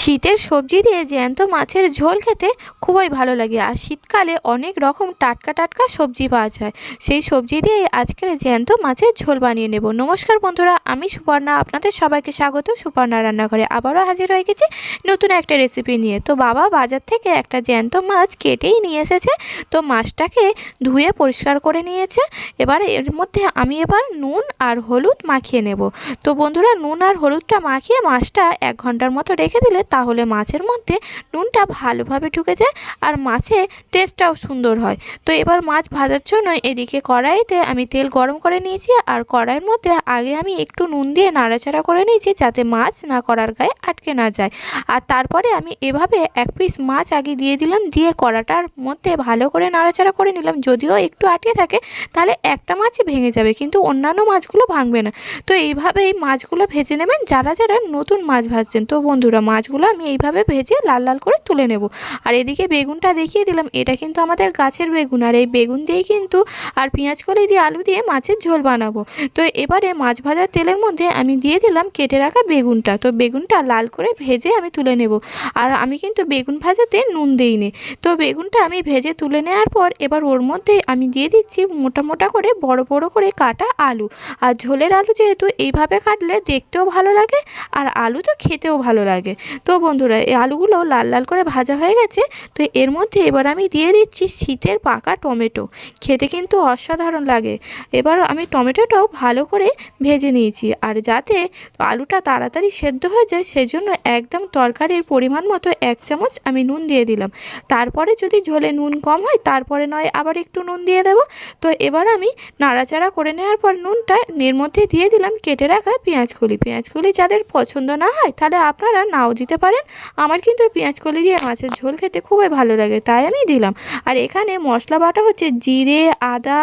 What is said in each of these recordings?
শীতের সবজি দিয়ে জ্যান্ত মাছের ঝোল খেতে খুবই ভালো লাগে। আর শীতকালে অনেক রকম টাটকা টাটকা সবজি পাওয়া যায়, সেই সবজি দিয়ে আজকের জ্যান্ত মাছের ঝোল বানিয়ে নেব। নমস্কার বন্ধুরা, আমি সুপর্ণা, আপনাদের সবাইকে স্বাগত সুপর্ণা রান্নাঘরে। আবারও হাজির হয়ে গেছি নতুন একটা রেসিপি নিয়ে। তো বাবা বাজার থেকে একটা জ্যান্ত মাছ কেটেই নিয়ে এসেছে। তো মাছটাকে ধুয়ে পরিষ্কার করে নিয়েছে। এবার এর মধ্যে আমি নুন আর হলুদ মাখিয়ে নেব। তো বন্ধুরা, নুন আর হলুদটা মাখিয়ে মাছটা 1 ঘন্টার মতো রেখে দিলে তাহলে মাছের মধ্যে নুনটা ভালোভাবে ঢুকে যায় আর মাছের টেস্টটাও সুন্দর হয়। তো এবার মাছ ভাজার জন্য এদিকে কড়াইতে আমি তেল গরম করে নিয়েছি, আর কড়াইয়ের মধ্যে আগে আমি একটু নুন দিয়ে নাড়াচাড়া করে নিয়েছি যাতে মাছ না কড়ার গায়ে আটকে না যায়। আর তারপরে আমি এভাবে 1 পিস মাছ আগে দিয়ে দিলাম, দিয়ে কড়াটার মধ্যে ভালো করে নাড়াচাড়া করে নিলাম। যদিও একটু আটকে থাকে তাহলে একটা মাছই ভেঙে যাবে, কিন্তু অন্যান্য মাছগুলো ভাঙবে না। তো এইভাবেই মাছগুলো ভেজে নেবেন যারা যারা নতুন মাছ ভাজছেন। তো বন্ধুরা, মাছগুলো আমি এইভাবে ভেজে লাল লাল করে তুলে নেব। আর এদিকে বেগুনটা দেখিয়ে দিলাম, এটা কিন্তু আমাদের গাছের বেগুন, আর এই বেগুন দিয়েই কিন্তু আর পেঁয়াজ কলি দিয়ে আলু দিয়ে মাছের ঝোল বানাবো। তো এবারে মাছ ভাজার তেলের মধ্যে আমি দিয়ে দিলাম কেটে রাখা বেগুনটা। তো বেগুনটা লাল করে ভেজে আমি তুলে নেব। আর আমি কিন্তু বেগুন ভাজাতে নুন দিইনি। তো বেগুনটা আমি ভেজে তুলে নেওয়ার পর এবার ওর মধ্যে আমি দিয়ে দিচ্ছি মোটা মোটা করে বড় বড় করে কাটা আলু। আর ঝোলের আলু যেহেতু এইভাবে কাটলে দেখতেও ভালো লাগে আর আলু তো খেতেও ভালো লাগে। তো বন্ধুরা, এই আলুগুলো লাল লাল করে ভাজা হয়ে গেছে। তো এর মধ্যে এবার আমি দিয়ে দিচ্ছি শীতের পাকা টমেটো, খেতে কিন্তু অসাধারণ লাগে। এবার আমি টমেটোটাও ভালো করে ভেজে নিয়েছি, আর যাতে আলুটা তাড়াতাড়ি সেদ্ধ হয়ে যায় সেজন্য একদম তরকারির পরিমাণ মতো 1 চামচ আমি নুন দিয়ে দিলাম। তারপরে যদি ঝোলে নুন কম হয় তারপরে নয় আবার একটু নুন দিয়ে দেব। তো এবার আমি নাড়াচাড়া করে নেওয়ার পর নুনটা এর মধ্যে দিয়ে দিলাম কেটে রাখা পেঁয়াজকলি যাদের পছন্দ না হয় তাহলে আপনারা নাও দিতে পারেন। আমার কিন্তু পেঁয়াজকলি দিয়ে মাছের ঝোল খেতে খুবই ভালো লাগে, তাই আমি দিলাম। আর এখানে মশলা বাটা হচ্ছে জিরে, আদা,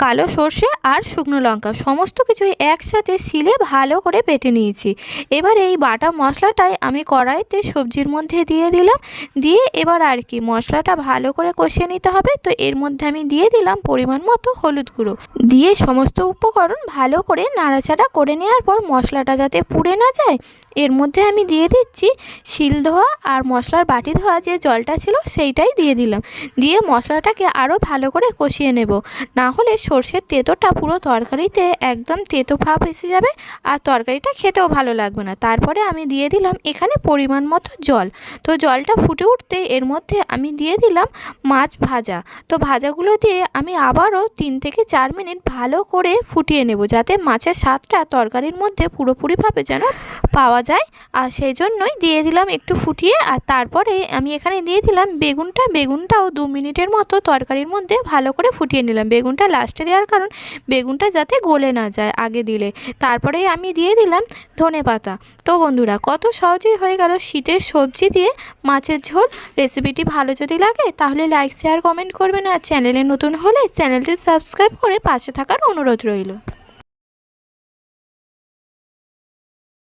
কালো সর্ষে আর শুকনো লঙ্কা, সমস্ত কিছুই একসাথে শিলে ভালো করে বেটে নিয়েছি। এবার এই বাটা মশলাটাই আমি কড়াইতে সবজির মধ্যে দিয়ে দিলাম, দিয়ে এবার আর কি মশলাটা ভালো করে কষিয়ে নিতে হবে। তো এর মধ্যে আমি দিয়ে দিলাম পরিমাণ মতো হলুদ গুঁড়ো, দিয়ে সমস্ত উপকরণ ভালো করে নাড়াচাড়া করে নেওয়ার পর মশলাটা যাতে পুড়ে না যায় এর মধ্যে আমি দিয়ে দিচ্ছি শিল ধোয়া আর মশলার বাটি ধোয়া যে জলটা ছিল সেইটাই দিয়ে দিলাম। দিয়ে মশলাটাকে আরও ভালো করে কষিয়ে নেব, না হলে সর্ষের তেঁতোটা পুরো তরকারিতে একদম তেঁতো ভাব এসে যাবে আর তরকারিটা খেতেও ভালো লাগবে না। তারপরে আমি দিয়ে দিলাম এখানে পরিমাণ মতো জল। তো জলটা ফুটে উঠতে এর মধ্যে আমি দিয়ে দিলাম মাছ ভাজা। তো ভাজাগুলো দিয়ে আমি আবারও 3 থেকে 4 মিনিট ভালো করে ফুটিয়ে নেব, যাতে মাছের স্বাদটা তরকারির মধ্যে পুরোপুরিভাবে যেন পাওয়া যায়। আর সেই জন্যই দিয়ে দিলাম একটু ফুটিয়ে। আর তারপরে আমি এখানে দিয়ে দিলাম বেগুনটাও 2 মিনিটের মতো তরকারির মধ্যে ভালো করে ফুটিয়ে নিলাম। বেগুনটা লাস্টে দেওয়ার কারণ বেগুনটা যাতে গলে না যায় আগে দিলে। তারপরে আমি দিয়ে দিলাম ধনেপাতা। তো বন্ধুরা, কত সহজেই হয়ে গেল শীতের সবজি দিয়ে মাছের ঝোল। রেসিপিটি ভালো যদি লাগে তাহলে লাইক শেয়ার কমেন্ট করবেন, আর চ্যানেলে নতুন হলে চ্যানেলটি সাবস্ক্রাইব করে পাশে থাকার অনুরোধ রইল।